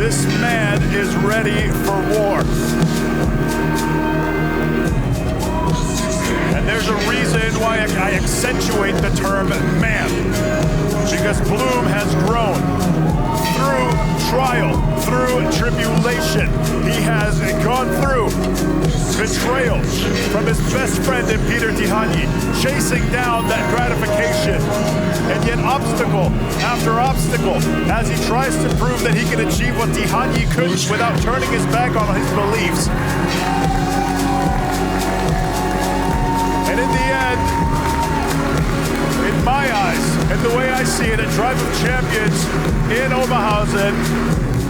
This man is ready for war. And there's a reason why I accentuate the term man. Because Blum has grown through trial, through tribulation. He has gone through betrayal from his best friend in Peter Tihanyi, chasing down that gratification, and yet obstacle after obstacle as he tries to prove that he can achieve what Tihanyi couldn't without turning his back on his beliefs. And in the end, in my eyes, and the way I see it, at Tribe of Champions in Oberhausen,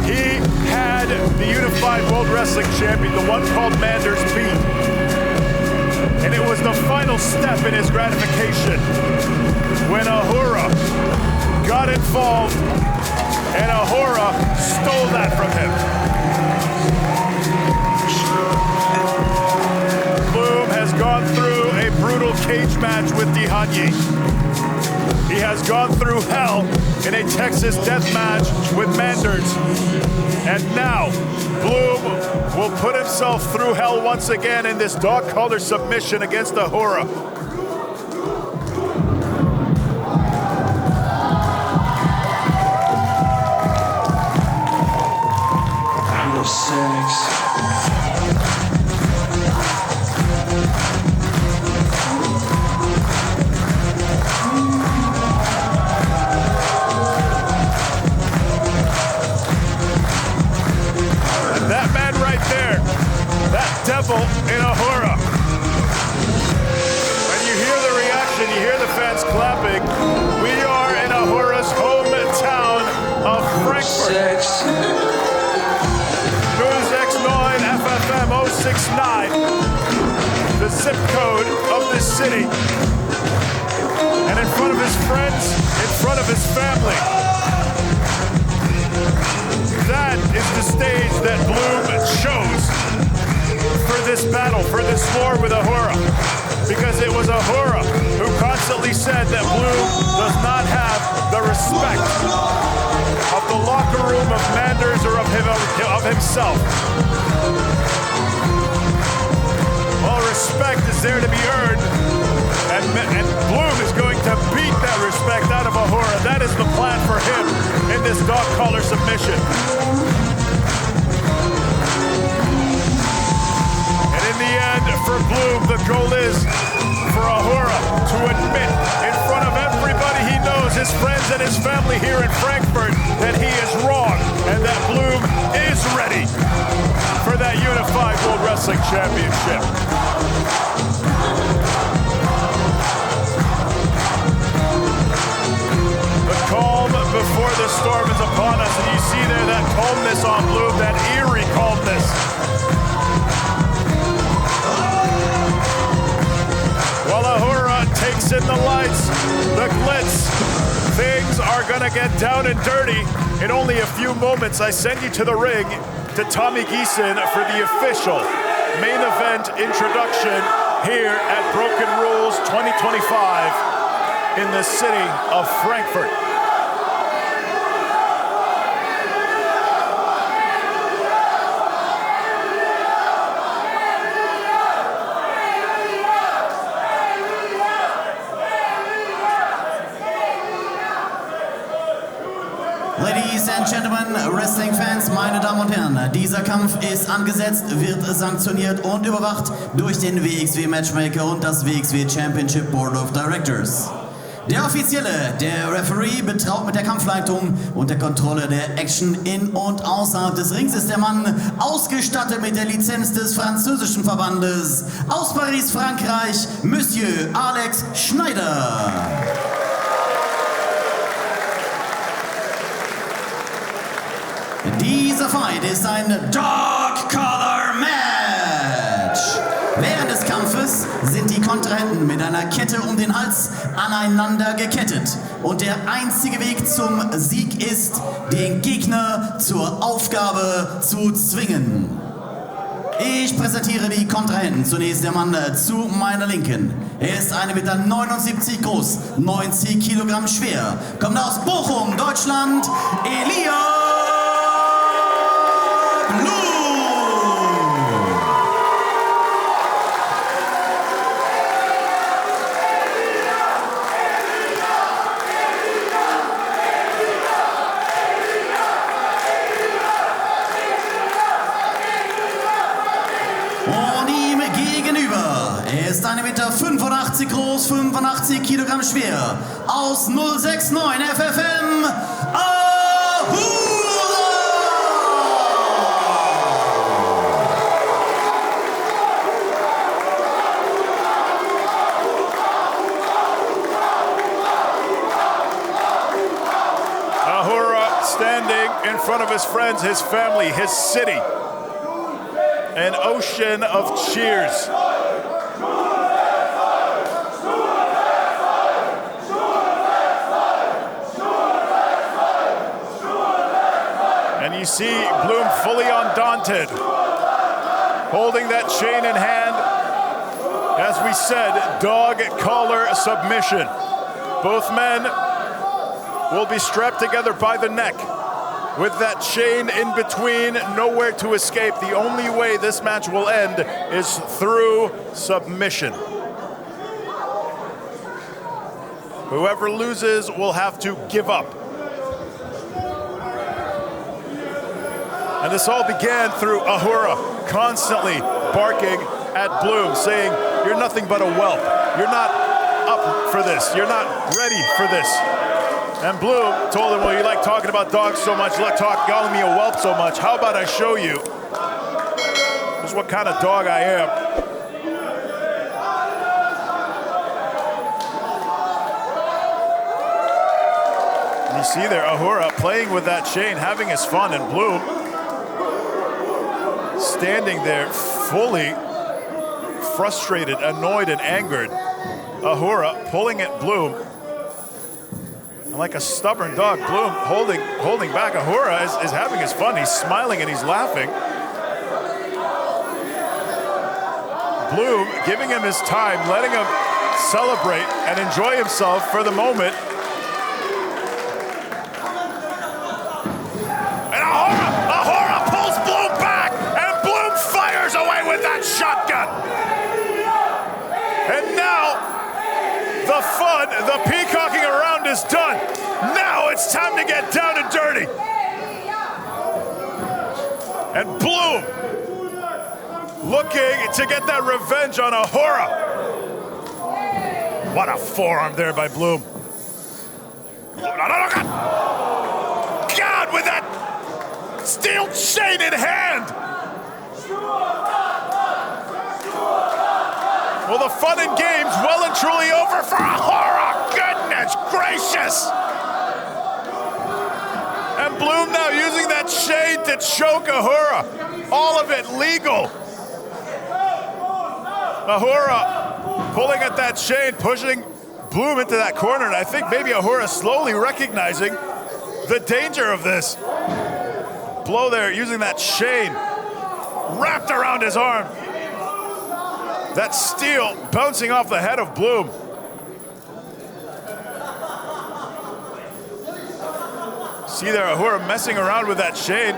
he had the unified World Wrestling Champion, the one called Manders, beat. And it was the final step in his gratification when Ahura got involved, and Ahura stole that from him. Blum has gone through a brutal cage match with Tihanyi. He has gone through hell in a Texas death match with Manders. And now, Blum will put himself through hell once again in this dog collar submission against Ahura. Devil in Ahura. When you hear the reaction, you hear the fans clapping. We are in Ahura's hometown of Frankfurt. wXw FFM 069, the zip code of this city. And in front of his friends, in front of his family. That is the stage that Blum chose for this battle, for this war with Ahura. Because it was Ahura who constantly said that Blum does not have the respect of the locker room of Manders or of himself. Well, respect is there to be earned, and Blum is going to beat that respect out of Ahura. That is the plan for him in this dog collar submission. For Blum, the goal is for Ahura to admit in front of everybody he knows, his friends and his family here in Frankfurt, that he is wrong and that Blum is ready for that unified World Wrestling Championship. The calm before the storm is upon us, and you see there that calmness on Blum, that eerie calmness. While Ahura takes in the lights, the glitz, things are gonna get down and dirty. In only a few moments, I send you to the ring to Tommy Giesen for the official main event introduction here at Broken Rules 2025 in the city of Frankfurt. Ladies and Gentlemen, Wrestling-Fans, meine Damen und Herren, dieser Kampf ist angesetzt, wird sanktioniert und überwacht durch den wXw Matchmaker und das wXw Championship Board of Directors. Der Offizielle, der Referee, betraut mit der Kampfleitung und der Kontrolle der Action in und außerhalb des Rings ist der Mann ausgestattet mit der Lizenz des französischen Verbandes aus Paris, Frankreich, Monsieur Alex Schneider. Dieser Fight ist ein Dog Collar Match. Während des Kampfes sind die Kontrahenten mit einer Kette um den Hals aneinander gekettet. Und der einzige Weg zum Sieg ist, den Gegner zur Aufgabe zu zwingen. Ich präsentiere die Kontrahenten. Zunächst der Mann zu meiner Linken. Er ist 1,79 Meter groß, 90 Kilogramm schwer. Kommt aus Bochum, Deutschland, Elijah 83 Kilogramm schwer, aus 069 FFM, Ahura! Standing in front of his friends, his family, his city. An ocean of cheers. And you see Blum fully undaunted, holding that chain in hand. As we said, dog collar submission. Both men will be strapped together by the neck with that chain in between, nowhere to escape. The only way this match will end is through submission. Whoever loses will have to give up. And this all began through Ahura constantly barking at Blum, saying, "You're nothing but a whelp. You're not up for this. You're not ready for this." And Blum told him, "Well, you like talking about dogs so much, you like calling me a whelp so much. How about I show you just what kind of dog I am?" And you see there Ahura playing with that chain, having his fun, and Blum standing there fully frustrated, annoyed, and angered. Ahura pulling at Blum. Like a stubborn dog, Blum holding back. Ahura is having his fun. He's smiling and he's laughing. Blum giving him his time, letting him celebrate and enjoy himself for the moment. And Ahura pulls Blum back, and Blum fires away with that shotgun. And now the fun, the peacocking around is done. Now it's time to get down and dirty. And Blum looking to get that revenge on Ahura. What a forearm there by Blum. God, with that steel chain in hand. Well, the fun and games well and truly over for Ahura. Goodness gracious. And Blum now using that chain to choke Ahura. All of it legal. Ahura pulling at that chain, pushing Blum into that corner. And I think maybe Ahura slowly recognizing the danger of this. Blow there using that chain wrapped around his arm. That steel bouncing off the head of Blum. See there, Ahura messing around with that chain.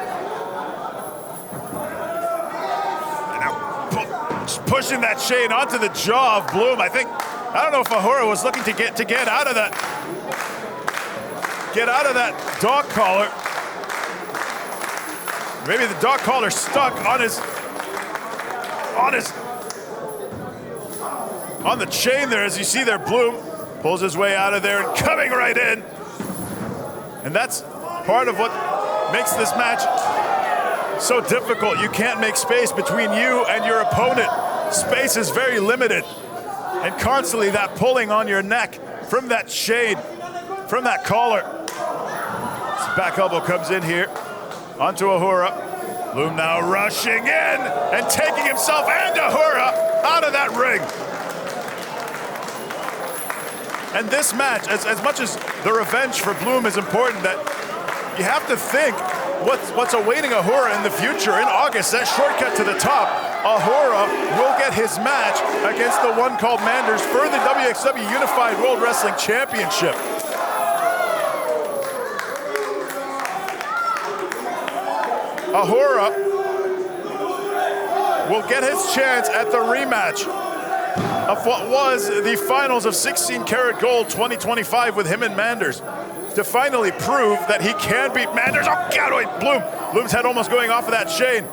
And now pushing that chain onto the jaw of Blum. I don't know if Ahura was looking to get out of that dog collar. Maybe the dog collar stuck on the chain there. As you see there, Blum pulls his way out of there and coming right in. And that's part of what makes this match so difficult. You can't make space between you and your opponent. Space is very limited. And constantly that pulling on your neck from that chain, from that collar. His back elbow comes in here onto Ahura. Blum now rushing in and taking himself and Ahura out of that ring. And this match, as much as the revenge for Blum is important, that you have to think what's awaiting Ahura in the future. In August, that shortcut to the top, Ahura will get his match against the one called Manders for the wXw Unified World Wrestling Championship. Ahura will get his chance at the rematch of what was the finals of 16 Karat Gold 2025 with him and Manders, to finally prove that he can beat Manders. Oh God, wait, Blum's head almost going off of that chain.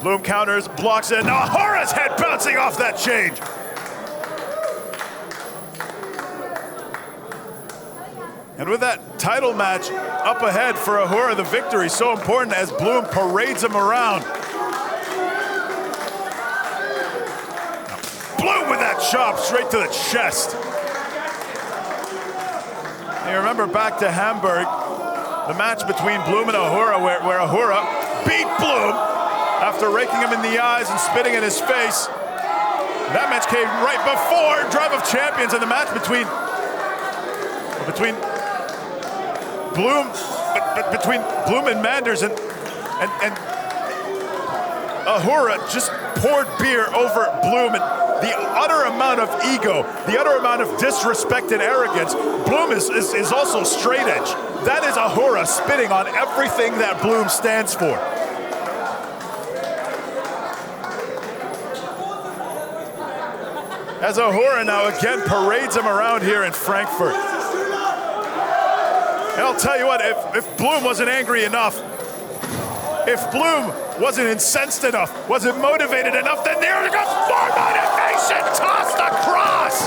Blum counters, blocks it. Now Ahura's head bouncing off that chain. And with that title match up ahead for Ahura, the victory so important as Blum parades him around. Blum with that chop straight to the chest. And you remember back to Hamburg, the match between Blum and Ahura, where Ahura beat Blum after raking him in the eyes and spitting in his face. That match came right before Drive of Champions, and the match between Blum and Manders and Ahura just poured beer over Blum, and the utter amount of ego, the utter amount of disrespect and arrogance. Blum is also straight edge. That is Ahura spitting on everything that Blum stands for. As Ahura now again parades him around here in Frankfurt. And I'll tell you what, if Blum wasn't angry enough, if Blum wasn't incensed enough, wasn't motivated enough, then there goes more motivation tossed across.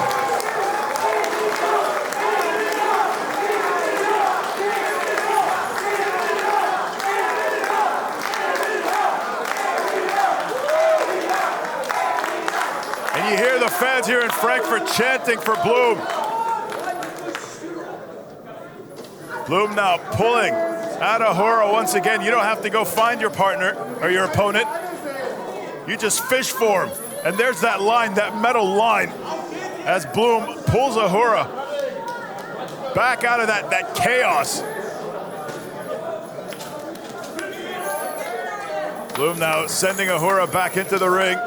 And you hear the fans here in Frankfurt chanting for Blum. Blum now pulling at Ahura once again. You don't have to go find your partner or your opponent. You just fish for him. And there's that line, that metal line, as Blum pulls Ahura back out of that chaos. Blum now sending Ahura back into the ring.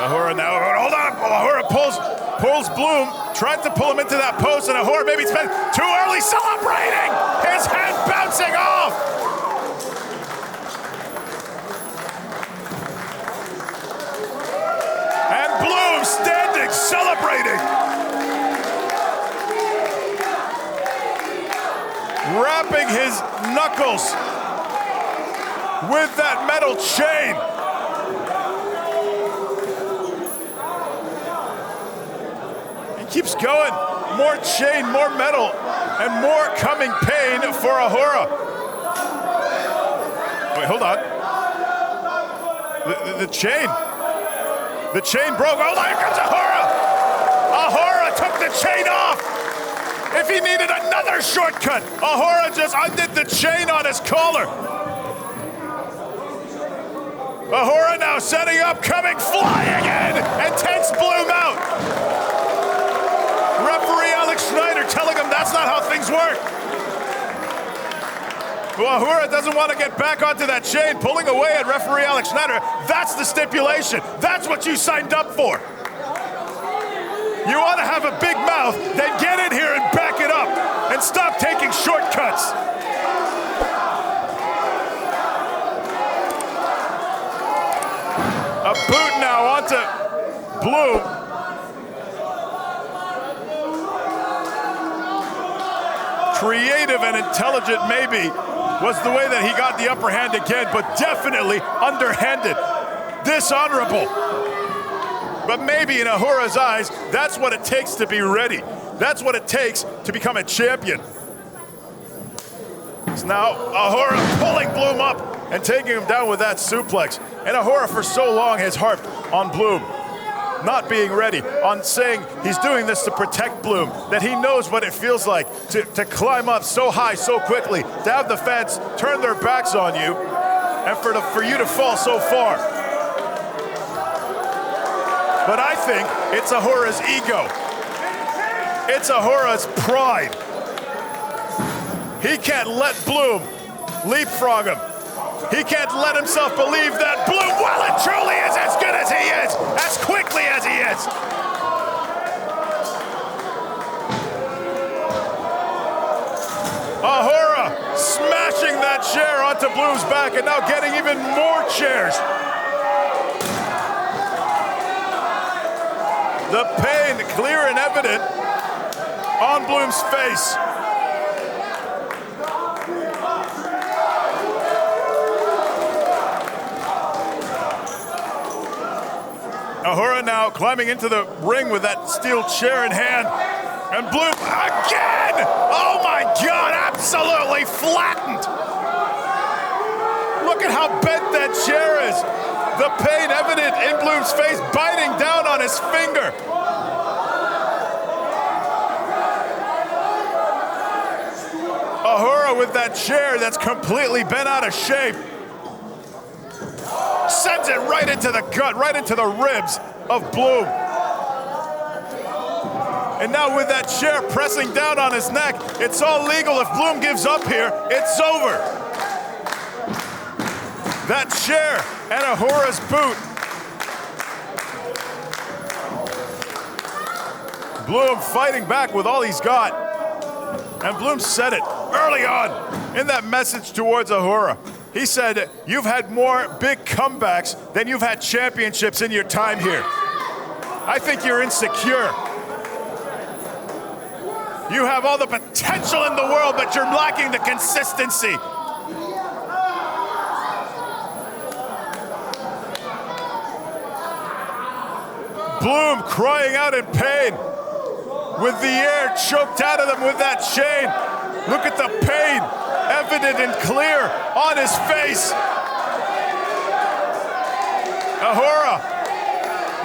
Ahura now, hold on, Ahura pulls Blum, tried to pull him into that post, and Ahura maybe spent too early celebrating! His head bouncing off! And Blum standing, celebrating! Wrapping his knuckles with that metal chain. Keeps going, more chain, more metal, and more coming pain for Ahura. Wait, hold on. The chain broke. Oh, here comes Ahura. Ahura took the chain off. If he needed another shortcut, Ahura just undid the chain on his collar. Ahura now setting up, coming, flying in, and takes Blum out. Referee Alex Schneider telling him that's not how things work. Well, Ahura doesn't want to get back onto that chain, pulling away at referee Alex Schneider. That's the stipulation. That's what you signed up for. You want to have a big mouth, then get in here and back it up and stop taking shortcuts. A boot now onto Blum. Creative and intelligent maybe was the way that he got the upper hand again, but definitely underhanded, dishonorable. But maybe in Ahura's eyes, that's what it takes to be ready. That's what it takes to become a champion. So now Ahura pulling Blum up and taking him down with that suplex. And Ahura for so long has harped on Blum not being ready, on saying he's doing this to protect Blum, that he knows what it feels like to climb up so high so quickly, to have the fans turn their backs on you, and for you to fall so far. But I think it's Ahura's ego. It's Ahura's pride. He can't let Blum leapfrog him. He can't let himself believe that Blum well and truly is as good as he is, as quickly as he is. Ahura smashing that chair onto Blum's back and now getting even more chairs. The pain clear and evident on Blum's face. Ahura now climbing into the ring with that steel chair in hand. And Blum again! Oh my God, absolutely flattened! Look at how bent that chair is. The pain evident in Blum's face, biting down on his finger. Ahura with that chair that's completely bent out of shape. Sends it right into the gut, right into the ribs of Blum. And now with that chair pressing down on his neck, it's all legal. If Blum gives up here, it's over. That chair and Ahura's boot. Blum fighting back with all he's got. And Blum said it early on in that message towards Ahura. He said, you've had more big comebacks than you've had championships in your time here. I think you're insecure. You have all the potential in the world, but you're lacking the consistency. Blum crying out in pain with the air choked out of them with that chain. Look at the pain, evident and clear on his face. Ahura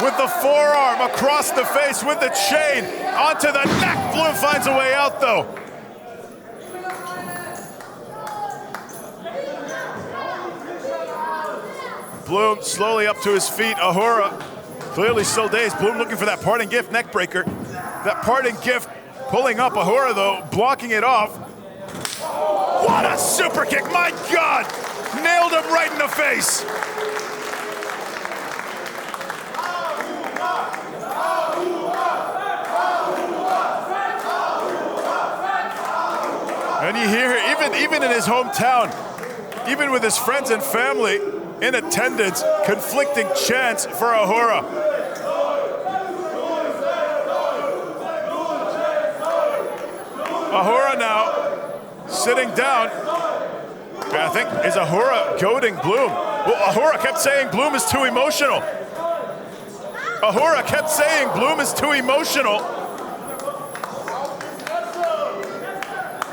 with the forearm across the face with the chain onto the neck. Blum finds a way out though. Blum slowly up to his feet. Ahura clearly still dazed. Blum looking for that parting gift neck breaker. That parting gift pulling up. Ahura though blocking it off. What a super kick, my God! Nailed him right in the face. And you hear, even in his hometown, even with his friends and family in attendance, conflicting chants for Ahura. Ahura now sitting down. I think, is Ahura goading Blum? Well, Ahura kept saying Blum is too emotional. Ahura kept saying Blum is too emotional.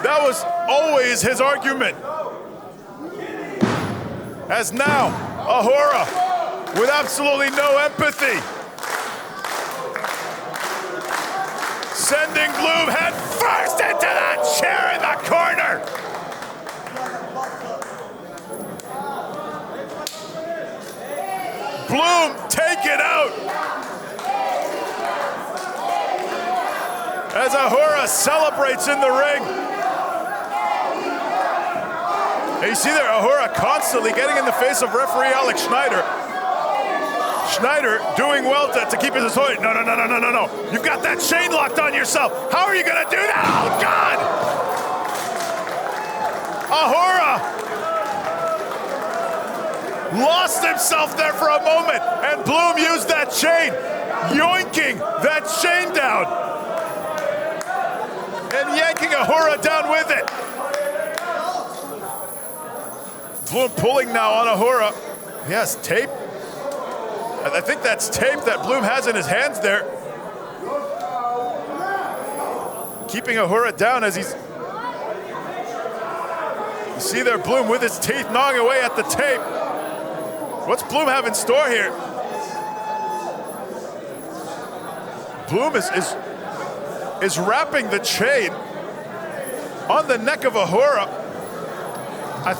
That was always his argument. As now, Ahura with absolutely no empathy. Sending Blum head first into that chair in the corner. Blum taken out. As Ahura celebrates in the ring. And you see there, Ahura constantly getting in the face of referee Alex Schneider. Schneider doing well to keep his authority. No. You've got that chain locked on yourself. How are you gonna do that? Oh, God! Ahura lost himself there for a moment, and Blum used that chain, yoinking that chain down. And yanking Ahura down with it. Blum pulling now on Ahura. Yes, tape. I think that's tape that Blum has in his hands there. Keeping Ahura down as he's... You see there Blum with his teeth gnawing away at the tape. What's Blum have in store here? Blum is wrapping the chain on the neck of Ahura. I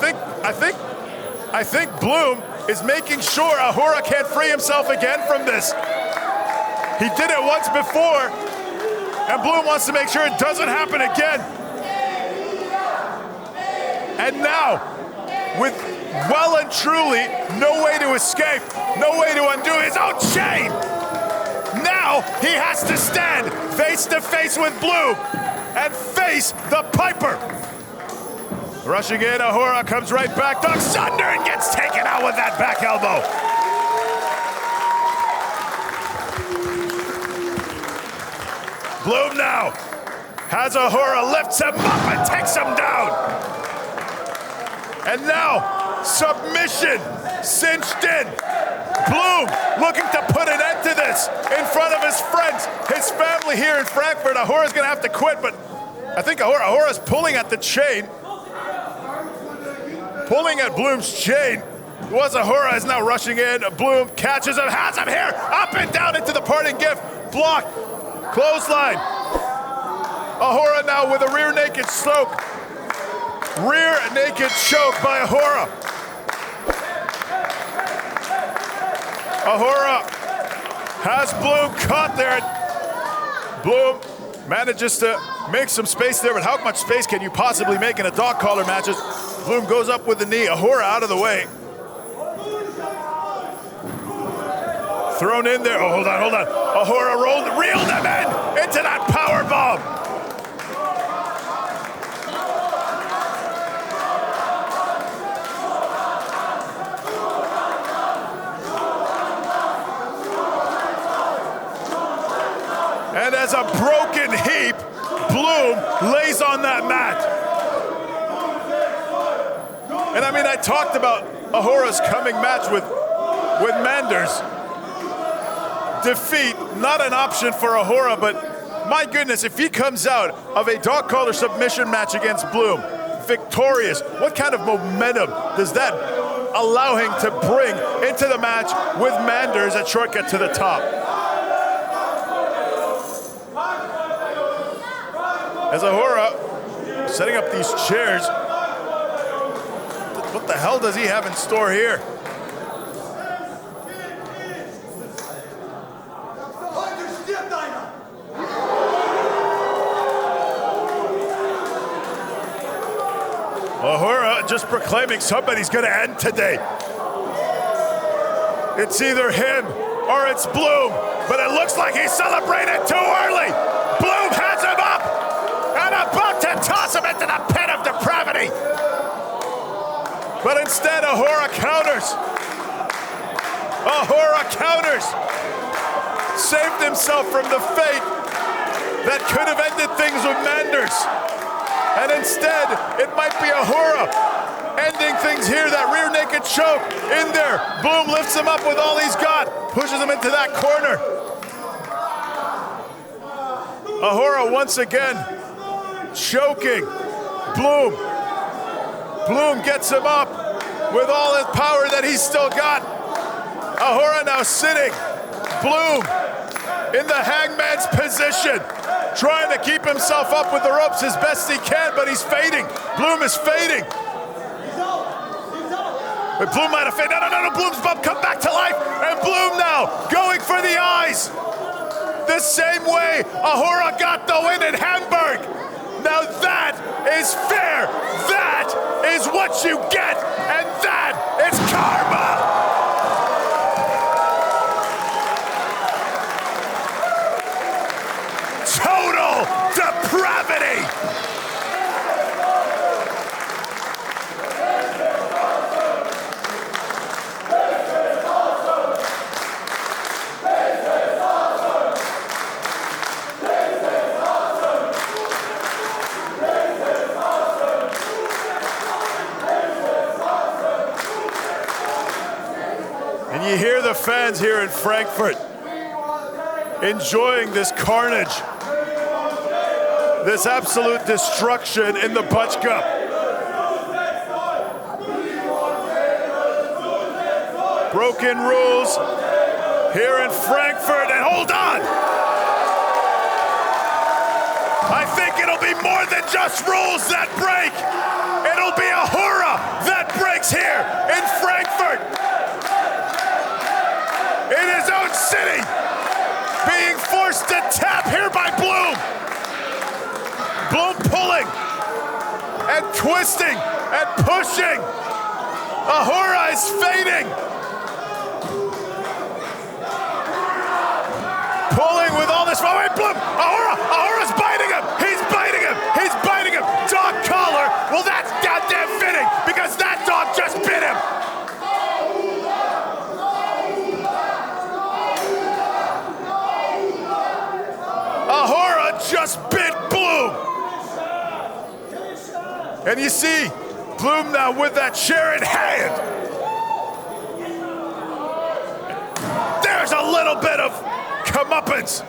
think Blum is making sure Ahura can't free himself again from this. He did it once before, and Blum wants to make sure it doesn't happen again. And now, with well and truly no way to escape, no way to undo his own chain, now he has to stand face to face with Blum and face the Piper. Rushing in, Ahura comes right back, ducks under and gets taken out with that back elbow. Blum now has Ahura, lifts him up and takes him down. And now, submission cinched in. Blum looking to put an end to this in front of his friends, his family here in Frankfurt. Ahura's gonna have to quit, but I think Ahura's pulling at the chain. Pulling at Blum's chain. Was Ahura is now rushing in. Blum catches him, has him here, up and down into the parting gift. Blocked. Clothesline. Ahura now with a rear naked choke. Rear naked choke by Ahura. Ahura has Blum caught there. Blum manages to make some space there, but how much space can you possibly make in a dog collar match? Blum goes up with the knee. Ahura out of the way. Thrown in there. Oh, hold on. Ahura reeled him into that power bomb. And as a broken heap, Blum lays on that mat. And I mean, I talked about Ahura's coming match with Manders. Defeat, not an option for Ahura, but my goodness, if he comes out of a dog collar submission match against Blum, victorious, what kind of momentum does that allow him to bring into the match with Manders at Shortcut to the Top? As Ahura setting up these chairs, what the hell does he have in store here? Ahura just proclaiming somebody's gonna end today. It's either him or it's Blum, but it looks like he celebrated too early. Blum has him up and about to toss him into the pit of depravity. But instead, Ahura counters. Ahura counters. Saved himself from the fate that could have ended things with Manders. And instead, it might be Ahura ending things here. That rear naked choke in there. Blum lifts him up with all he's got. Pushes him into that corner. Ahura once again choking Blum. Blum gets him up with all his power that he's still got. Ahura now sitting. Blum in the hangman's position, trying to keep himself up with the ropes as best he can, but he's fading. Blum is fading. But Blum might have faded. No, Blum's about to come back to life. And Blum now going for the eyes. The same way Ahura got the win in Hamburg. Now that is fair. That is what you get. And that is karma. Total depravity! And you hear the fans here in Frankfurt enjoying this carnage. This absolute destruction in the Batschkapp. Broken rules here in Frankfurt, and hold on! I think it'll be more than just rules that break. It'll be Ahura that breaks here in Frankfurt. In his own city, being forced to tap here by Blum. Blum pulling and twisting and pushing. Ahura is fading. Pulling with all this. Oh, wait, Blum! Ahura's biting him! He's biting him! He's biting him! Dog collar! Well, that's goddamn fitting because that dog just bit him! Ahura just bit Blum! And you see Blum now with that chair in hand. There's a little bit of comeuppance.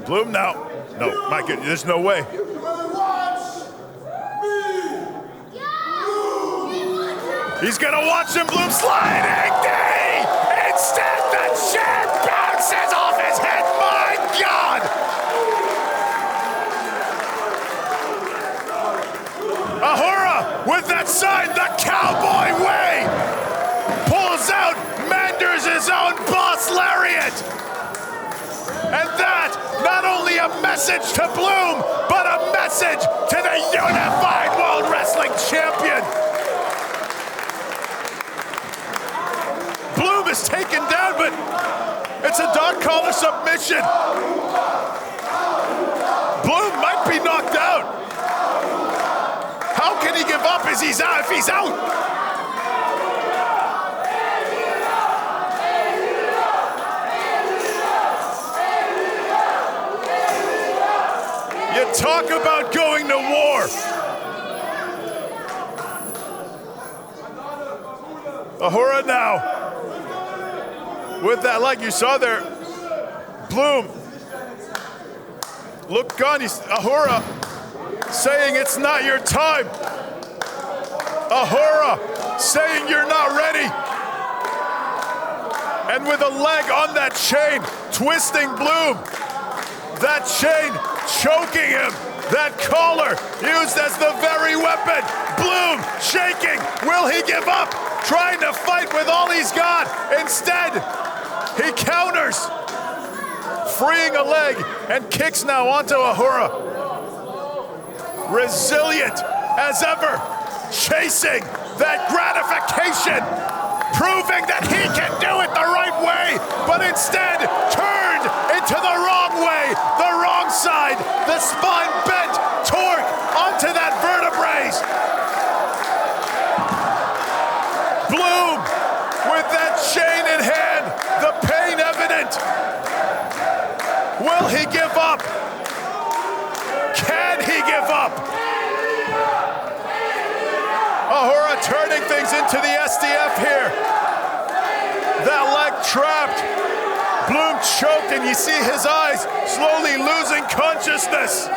Blum now. No, my goodness, there's no way. He's gonna watch him, Blum sliding knee! Instead, the chair bounces off his head, my God! Ahura, with that sign, the cowboy way, pulls out Manders' own boss lariat. And that, not only a message to Blum, but a message to the unified World Wrestling Champion. Blum is taken down, but it's a dog collar submission. Blum might be knocked out. How can he give up if he's out? You talk about going to war. Ahura now. With that leg, you saw there, Blum look gone. Ahura saying it's not your time. Ahura saying you're not ready. And with a leg on that chain, twisting Blum. That chain choking him. That collar used as the very weapon. Blum shaking. Will he give up? Trying to fight with all he's got. Instead, he counters, freeing a leg and kicks now onto Ahura. Resilient as ever, chasing that gratification, proving that he can do it the right way, but instead turned into the wrong way, the wrong side, the spine bent, torque onto that vertebrae. Blum with that chain in hand, the pain evident. Will he give up? Can he give up? Ahura turning things into the SDF here. That leg trapped. Blum choked, and you see his eyes slowly losing consciousness.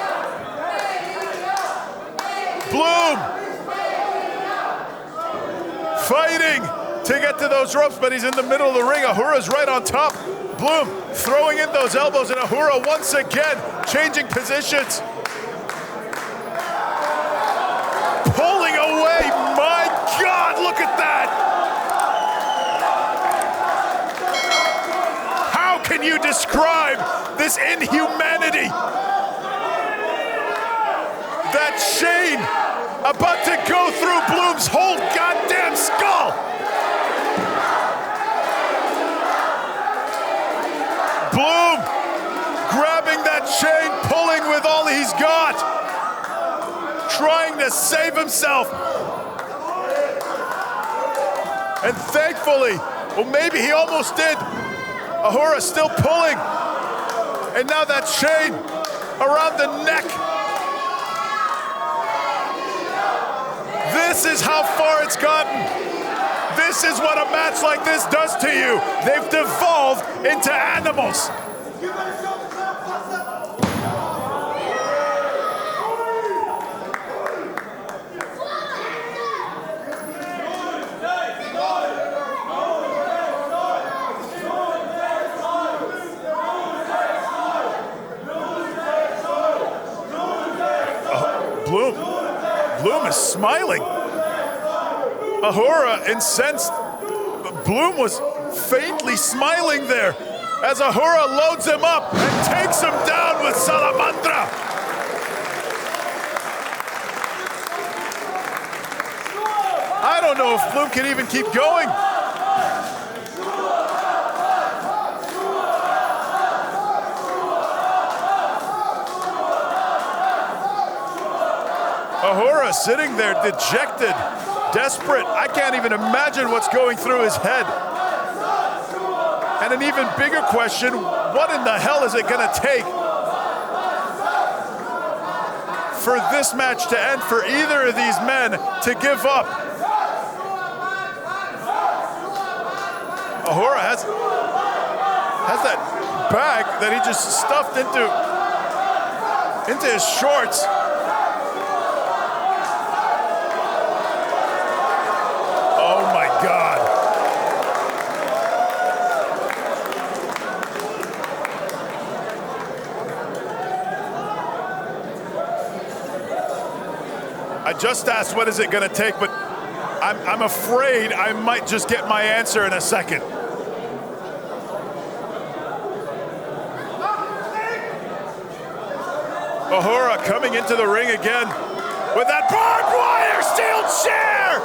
Blum fighting to get to those ropes, but he's in the middle of the ring. Ahura's right on top. Blum throwing in those elbows, and Ahura once again changing positions. Pulling away. My God, look at that. How can you describe this inhumanity? That chain about to go through Blum's whole goddamn skull. Blum grabbing that chain, pulling with all he's got, trying to save himself. And thankfully, well, maybe he almost did. Ahura still pulling. And now that chain around the neck. This is how far it's gotten. This is what a match like this does to you. They've devolved into animals. Blum is smiling. Ahura, incensed. Blum was faintly smiling there as Ahura loads him up and takes him down with Salamandra. I don't know if Blum can even keep going. Ahura sitting there dejected, desperate. I can't even imagine what's going through his head. And an even bigger question, what in the hell is it gonna take for this match to end, for either of these men to give up? Ahura has that bag that he just stuffed into his shorts. Oh my God. I just asked what is it gonna take, but I'm afraid I might just get my answer in a second. Ahura coming into the ring again with that barbed wire steel chair.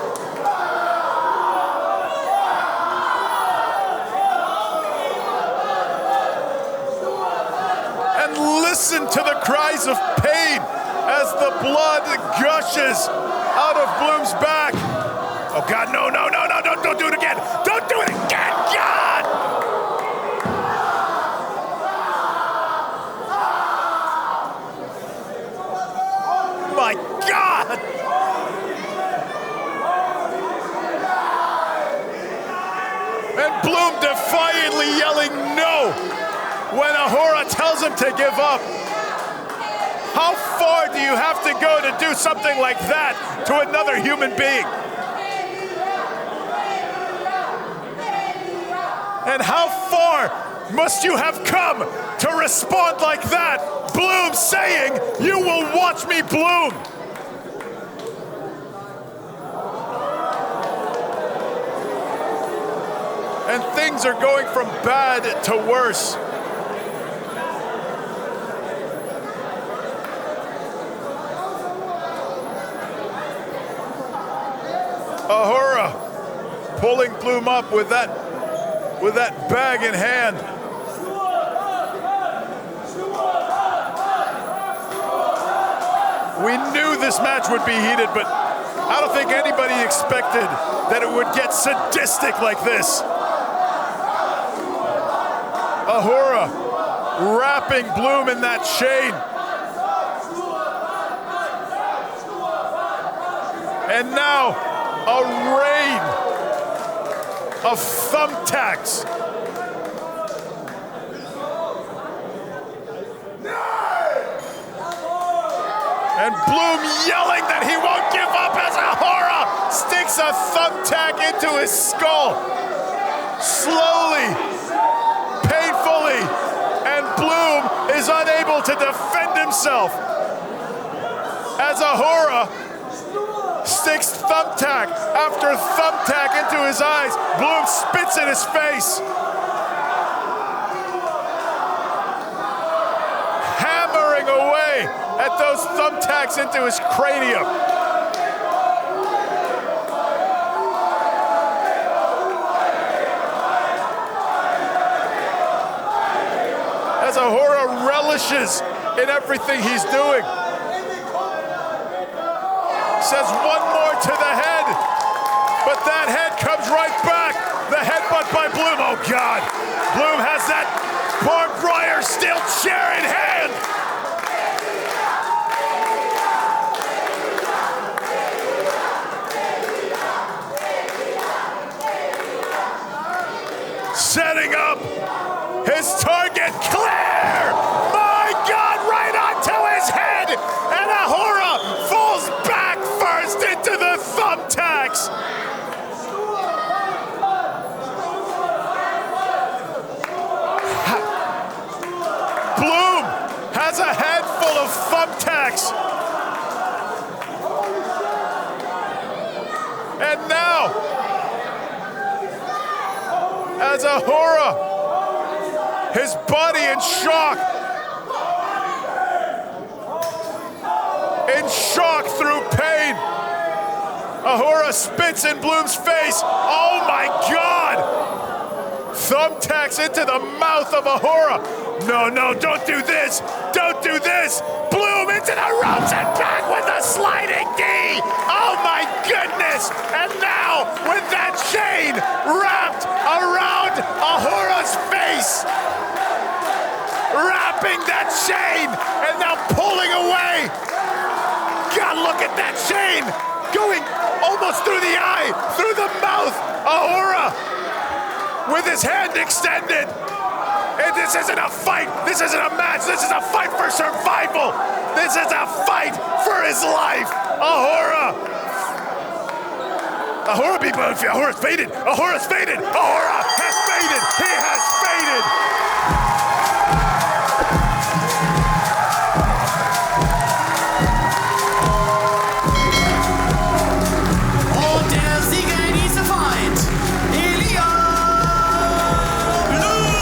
And listen to the cries of pain as the blood gushes out of Blum's back. Oh God, no, don't do it again. Don't do it again, God! My God! And Blum defiantly yelling no when Ahura tells him to give up. How far do you have to go to do something like that to another human being? And how far must you have come to respond like that? Blum saying, "You will watch me bloom." And things are going from bad to worse. Ahura pulling Blum up with that bag in hand. We knew this match would be heated, but I don't think anybody expected that it would get sadistic like this. Ahura wrapping Blum in that chain. And now a rain of thumbtacks. And Blum yelling that he won't give up as Ahura sticks a thumbtack into his skull. Slowly, painfully, and Blum is unable to defend himself as Ahura sticks thumbtack after thumbtack into his eyes. Blum spits in his face. Hammering away at those thumbtacks into his cranium. As Ahura relishes in everything he's doing. Says one more to the head, but that head comes right back. The headbutt by Blum. Oh God, Blum has that barbed wire steel chair in hand. Setting up his target clear. My God, right onto his head, and Ahura falls back first into the thumbtacks. Blum has a head full of thumbtacks. And now, as Ahura, his body in shock through pain. Ahura spits in Blum's face. Oh my God! Thumbtacks into the mouth of Ahura. No, don't do this. Don't do this. Blum into the ropes and back with a sliding knee. Oh my goodness. And now with that chain wrapped around Ahura's face. Wrapping that chain and now pulling away. God, look at that chain going almost through the eye, through the mouth. Ahura with his hand extended. And this isn't a fight. This isn't a match. This is a fight for survival. This is a fight for his life. Ahura people, Ahura's faded. Ahura's faded. Ahura has faded. He has faded. Und der Sieger in diesem Fight, Elijah Blum.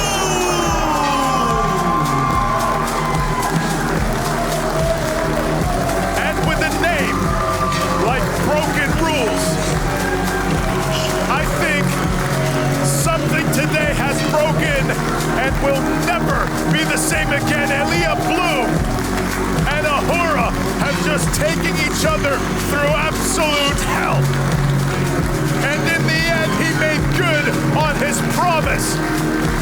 And with a name like Broken Rules, I think something today has broken and will never be the same again. Elijah Blum and Ahura have just taken each other through absolute hell. And in the end, he made good on his promise.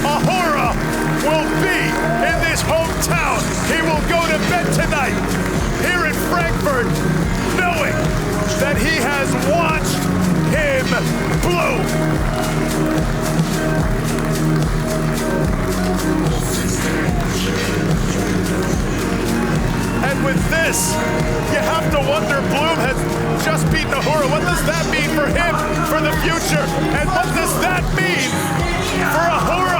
Ahura will be in this hometown. He will go to bed tonight here in Frankfurt, knowing that he has watched him bloom. And with this, you have to wonder, Blum has just beaten Ahura. What does that mean for him, for the future? And what does that mean for Ahura